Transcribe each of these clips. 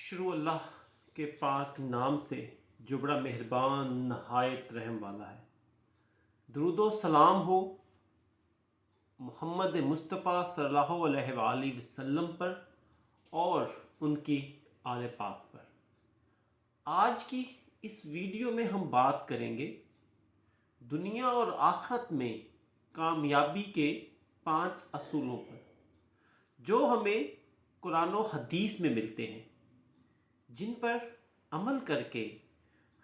शुरू अल्लाह के पाक नाम से जो बड़ा मेहरबान नहायत रहम वाला है। दरूदो सलाम हो मोहम्मद मुस्तफ़ा सल्लल्लाहु अलैहि वसल्लम पर और उनकी आले पाक पर। आज की इस वीडियो में हम बात करेंगे दुनिया और आखिरत में कामयाबी के 5 असूलों पर, जो हमें कुरान और हदीस में मिलते हैं, जिन पर अमल करके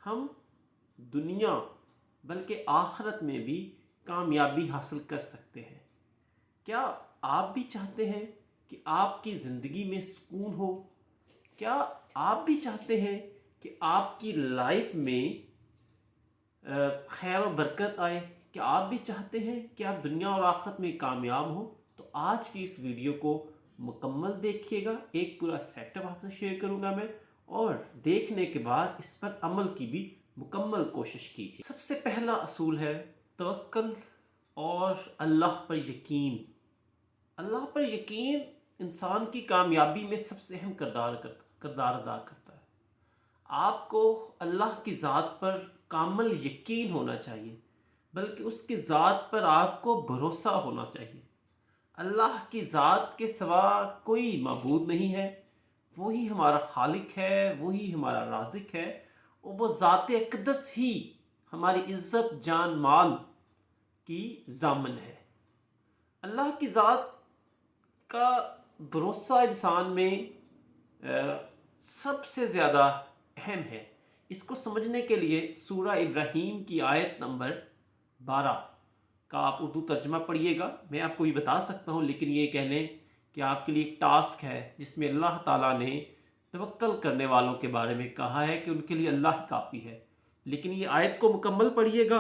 हम दुनिया बल्कि आखिरत में भी कामयाबी हासिल कर सकते हैं। क्या आप भी चाहते हैं कि आपकी ज़िंदगी में सुकून हो? क्या आप भी चाहते हैं कि आपकी लाइफ में खैर और बरकत आए? क्या आप भी चाहते हैं कि आप दुनिया और आखिरत में कामयाब हो? तो आज की इस वीडियो को मुकम्मल देखिएगा। एक पूरा सेटअप आपसे शेयर करूंगा मैं, और देखने के बाद इस पर अमल की भी मुकम्मल कोशिश कीजिए। सबसे पहला असूल है तवक्कल और अल्लाह पर यकीन। अल्लाह पर यकीन इंसान की कामयाबी में सबसे अहम किरदार अदा करता है। आपको अल्लाह की ज़ात पर कामल यकीन होना चाहिए, बल्कि उसकी ज़ात पर आपको भरोसा होना चाहिए। अल्लाह की ज़ात के सिवा कोई मबूद नहीं है। वही हमारा खालिक है, वही हमारा राज़िक है, और वो ज़ात अक़दस ही हमारी इज़्ज़त जान माल की ज़ामन है। अल्लाह की ज़ात का भरोसा इंसान में सबसे ज़्यादा अहम है। इसको समझने के लिए सूरा इब्राहीम की आयत नंबर 12 का आप उर्दू तर्जमा पढ़िएगा। मैं आपको भी बता सकता हूँ, लेकिन ये कह लें कि आपके लिए एक टास्क है जिसमें अल्लाह ताला ने तवक्कल करने वालों के बारे में कहा है कि उनके लिए अल्लाह ही काफ़ी है। लेकिन ये आयत को मुकम्मल पढ़िएगा,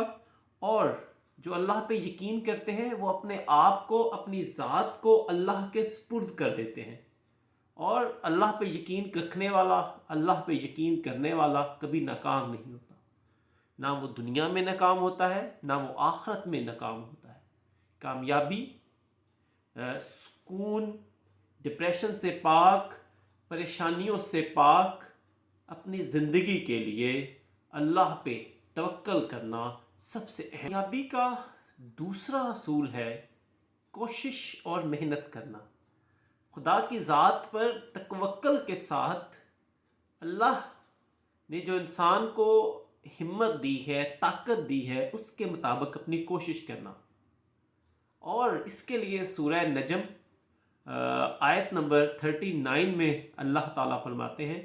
और जो अल्लाह पे यकीन करते हैं वो अपने आप को, अपनी ज़ात को अल्लाह के सुपुर्द कर देते हैं। और अल्लाह पे यकीन रखने वाला, अल्लाह पे यकीन करने वाला कभी नाकाम नहीं होता। ना वो दुनिया में नाकाम होता है, ना वो आखिरत में नाकाम होता है। कामयाबी, सुकून, डिप्रेशन से पाक, परेशानियों से पाक अपनी ज़िंदगी के लिए अल्लाह पे तवक्कल करना सबसे अहम। कामयाबी का दूसरा असूल है कोशिश और मेहनत करना। खुदा की ज़ात पर तवक्कल के साथ अल्लाह ने जो इंसान को हिम्मत दी है, ताकत दी है, उसके मुताबिक अपनी कोशिश करना। और इसके लिए सूरह नजम आयत नंबर 39 में अल्लाह ताला फरमाते हैं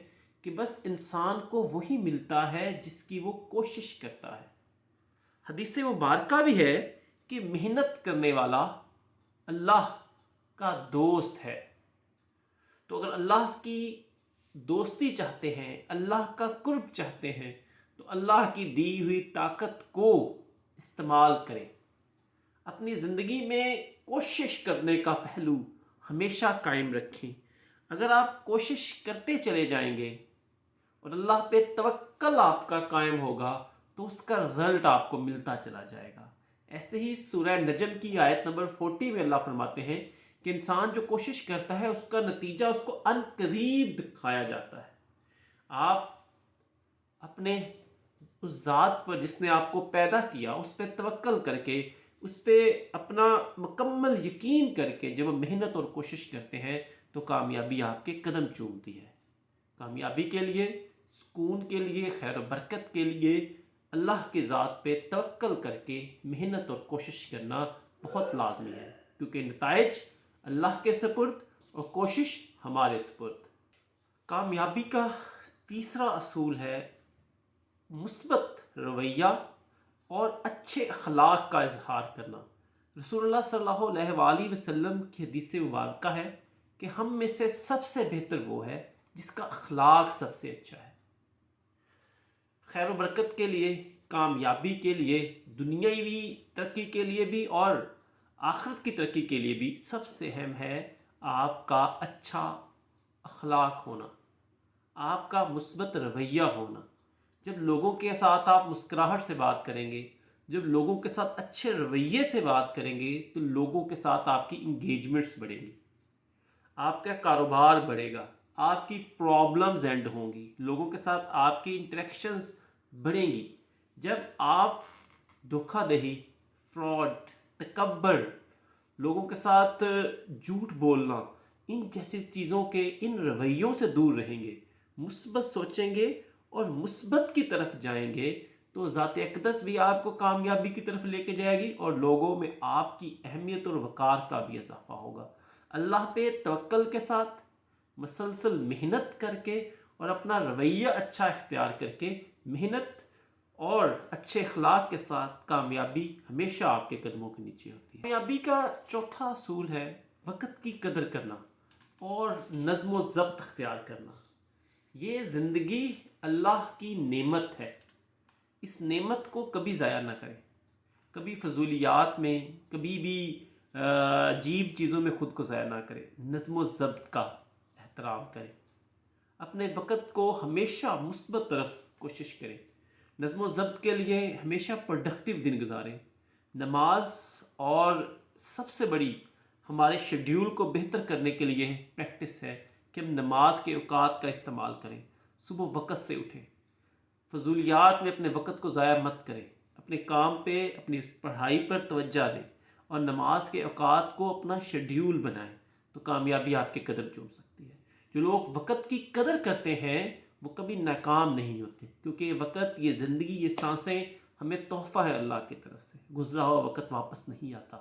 कि बस इंसान को वही मिलता है जिसकी वो कोशिश करता है। हदीस मुबारका भी है कि मेहनत करने वाला अल्लाह का दोस्त है। तो अगर अल्लाह की दोस्ती चाहते हैं, अल्लाह का कुर्ब चाहते हैं, तो अल्लाह की दी हुई ताकत को इस्तेमाल करें। अपनी ज़िंदगी में कोशिश करने का पहलू हमेशा कायम रखें। अगर आप कोशिश करते चले जाएंगे और अल्लाह पे तवक्कल आपका कायम होगा, तो उसका रिज़ल्ट आपको मिलता चला जाएगा। ऐसे ही सूरह नजम की आयत नंबर 40 में अल्लाह फरमाते हैं कि इंसान जो कोशिश करता है उसका नतीजा उसको अनकरीब दिखाया जाता है। आप अपने उस ज़ात पर जिसने आपको पैदा किया, उस पर तवक्कल करके, उस पर अपना मुकम्मल यकीन करके जब मेहनत और कोशिश करते हैं, तो कामयाबी आपके कदम चूमती है। कामयाबी के लिए, सुकून के लिए, खैर बरकत के लिए अल्लाह की ज़ात पे तवक्कल करके मेहनत और कोशिश करना बहुत लाजमी है, क्योंकि नताइज अल्लाह के सुपुर्द और कोशिश हमारे सुपुर्द। कामयाबी का तीसरा असूल है मुस्बत रवैया और अच्छे अखलाक का इजहार करना। रसूलुल्लाह सल्लल्लाहु अलैहि वसल्लम की हदीस मुबारका है कि हम में से सबसे बेहतर वो है जिसका अखलाक सबसे अच्छा है। खैर बरकत के लिए, कामयाबी के लिए, दुनियावी तरक्की के लिए भी और आखिरत की तरक्की के लिए भी सबसे अहम है आपका अच्छा अखलाक होना, आपका मुस्बत रवैया होना। जब लोगों के साथ आप मुस्कुराहट से बात करेंगे, जब लोगों के साथ अच्छे रवैये से बात करेंगे, तो लोगों के साथ आपकी इंगेजमेंट्स बढ़ेंगी, आपका कारोबार बढ़ेगा, آپ کی پرابلمز اینڈ ہوں گی، لوگوں کے ساتھ آپ کی انٹریکشنز بڑھیں گی۔ جب آپ دھوکہ دہی، فراڈ، تکبر، لوگوں کے ساتھ جھوٹ بولنا، ان جیسی چیزوں کے، ان رویوں سے دور رہیں گے، مثبت سوچیں گے اور مثبت کی طرف جائیں گے، تو ذات اقدس بھی آپ کو کامیابی کی طرف لے کے جائے گی اور لوگوں میں آپ کی اہمیت اور وقار کا بھی اضافہ ہوگا۔ اللہ پہ توکل کے ساتھ، مسلسل محنت کر کے اور اپنا رویہ اچھا اختیار کر کے، محنت اور اچھے اخلاق کے ساتھ، کامیابی ہمیشہ آپ کے قدموں کے نیچے ہوتی ہے۔ کامیابی کا چوتھا اصول ہے وقت کی قدر کرنا اور نظم و ضبط اختیار کرنا۔ یہ زندگی اللہ کی نعمت ہے، اس نعمت کو کبھی ضائع نہ کریں، کبھی فضولیات میں، کبھی بھی عجیب چیزوں میں خود کو ضائع نہ کریں، نظم و ضبط کا احترام کریں، اپنے وقت کو ہمیشہ مثبت طرف کوشش کریں، نظم و ضبط کے لیے ہمیشہ پروڈکٹیو دن گزاریں۔ نماز اور سب سے بڑی ہمارے شیڈیول کو بہتر کرنے کے لیے پریکٹس ہے کہ ہم نماز کے اوقات کا استعمال کریں، صبح وقت سے اٹھیں، فضولیات میں اپنے وقت کو ضائع مت کریں، اپنے کام پہ، اپنی پڑھائی پر توجہ دیں اور نماز کے اوقات کو اپنا شیڈیول بنائیں، تو کامیابی آپ کے قدم چوم سکتی ہے۔ جو لوگ وقت کی قدر کرتے ہیں وہ کبھی ناکام نہیں ہوتے، کیونکہ یہ وقت، یہ زندگی، یہ سانسیں ہمیں تحفہ ہے اللہ کی طرف سے، گزرا ہوا وقت واپس نہیں آتا۔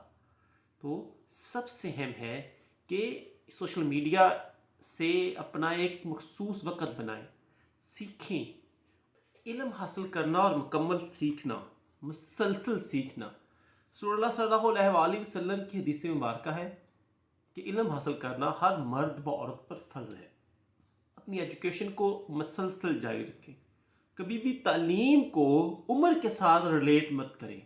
تو سب سے اہم ہے کہ سوشل میڈیا سے اپنا ایک مخصوص وقت بنائیں، سیکھیں، علم حاصل کرنا اور مکمل سیکھنا، مسلسل سیکھنا۔ رسول اللہ صلی اللہ علیہ وآلہ وسلم کی حدیث مبارکہ ہے کہ علم حاصل کرنا ہر مرد و عورت پر فرض ہے۔ اپنی ایجوکیشن کو مسلسل جاری رکھیں، کبھی بھی تعلیم کو عمر کے ساتھ ریلیٹ مت کریں،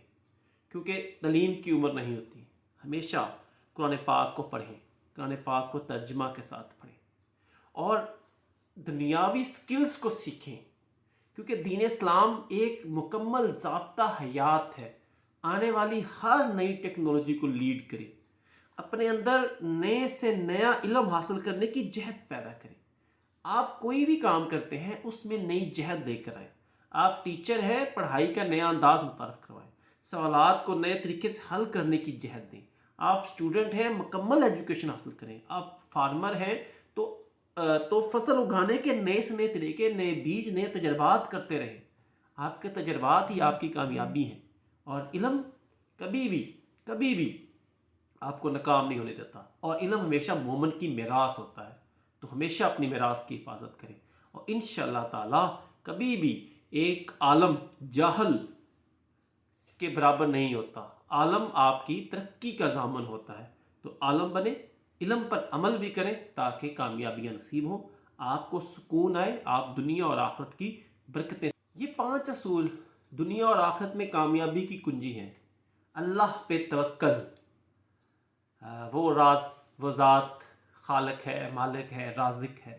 کیونکہ تعلیم کی عمر نہیں ہوتی۔ ہمیشہ قرآن پاک کو پڑھیں، قرآن پاک کو ترجمہ کے ساتھ پڑھیں اور دنیاوی سکلز کو سیکھیں، کیونکہ دین اسلام ایک مکمل ضابطہ حیات ہے، آنے والی ہر نئی ٹیکنالوجی کو لیڈ کریں، اپنے اندر نئے سے نیا علم حاصل کرنے کی جہد پیدا کریں۔ آپ کوئی بھی کام کرتے ہیں اس میں نئی جہد لے کر آئیں۔ آپ ٹیچر ہیں، پڑھائی کا نیا انداز متعارف کروائیں، سوالات کو نئے طریقے سے حل کرنے کی جہد دیں۔ آپ اسٹوڈنٹ ہیں، مکمل ایجوکیشن حاصل کریں۔ آپ فارمر ہیں تو فصل اگانے کے نئے سے نئے طریقے، نئے بیج، نئے تجربات کرتے رہیں۔ آپ کے تجربات ہی آپ کی کامیابی ہیں، اور علم کبھی بھی آپ کو ناکام نہیں ہونے دیتا، اور علم ہمیشہ مومن کی میراث ہوتا ہے، تو ہمیشہ اپنی میراث کی حفاظت کریں، اور انشاءاللہ تعالی کبھی بھی ایک عالم جاہل کے برابر نہیں ہوتا۔ عالم آپ کی ترقی کا ضامن ہوتا ہے، تو عالم بنے، علم پر عمل بھی کریں تاکہ کامیابیاں نصیب ہوں، آپ کو سکون آئے، آپ دنیا اور آخرت کی برکتیں۔ یہ 5 اصول دنیا اور آخرت میں کامیابی کی کنجی ہیں۔ اللہ پہ توکل، وہ ذات خالق ہے، مالک ہے، رازق ہے۔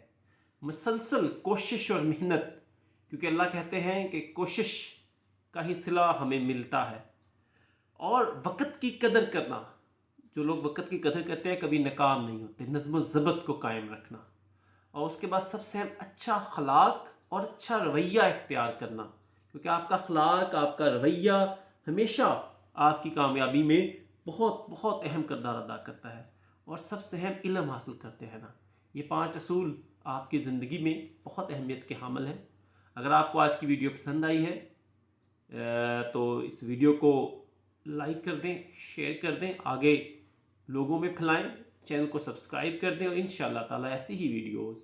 مسلسل کوشش اور محنت، کیونکہ اللہ کہتے ہیں کہ کوشش کا ہی صلہ ہمیں ملتا ہے۔ اور وقت کی قدر کرنا، جو لوگ وقت کی قدر کرتے ہیں کبھی ناکام نہیں ہوتے۔ نظم و ضبط کو قائم رکھنا، اور اس کے بعد سب سے اہم اچھا اخلاق اور اچھا رویہ اختیار کرنا، کیونکہ آپ کا اخلاق، آپ کا رویہ ہمیشہ آپ کی کامیابی میں بہت بہت اہم کردار ادا کرتا ہے۔ اور سب سے اہم علم حاصل کرتے ہیں نا۔ یہ 5 اصول آپ کی زندگی میں بہت اہمیت کے حامل ہیں۔ اگر آپ کو آج کی ویڈیو پسند آئی ہے تو اس ویڈیو کو لائک کر دیں، شیئر کر دیں، آگے لوگوں میں پھیلائیں، چینل کو سبسکرائب کر دیں، اور انشاءاللہ تعالی ایسی ہی ویڈیوز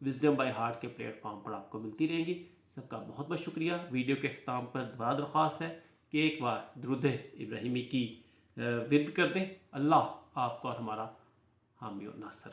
وزڈم بائی ہارٹ کے پلیٹ فارم پر آپ کو ملتی رہیں گی۔ سب کا بہت بہت شکریہ۔ ویڈیو کے اختتام پر دوبارہ درخواست ہے کہ ایک بار درود ابراہیمی کی ورد کر دیں۔ اللہ آپ کو اور ہمارا حامی و ناصر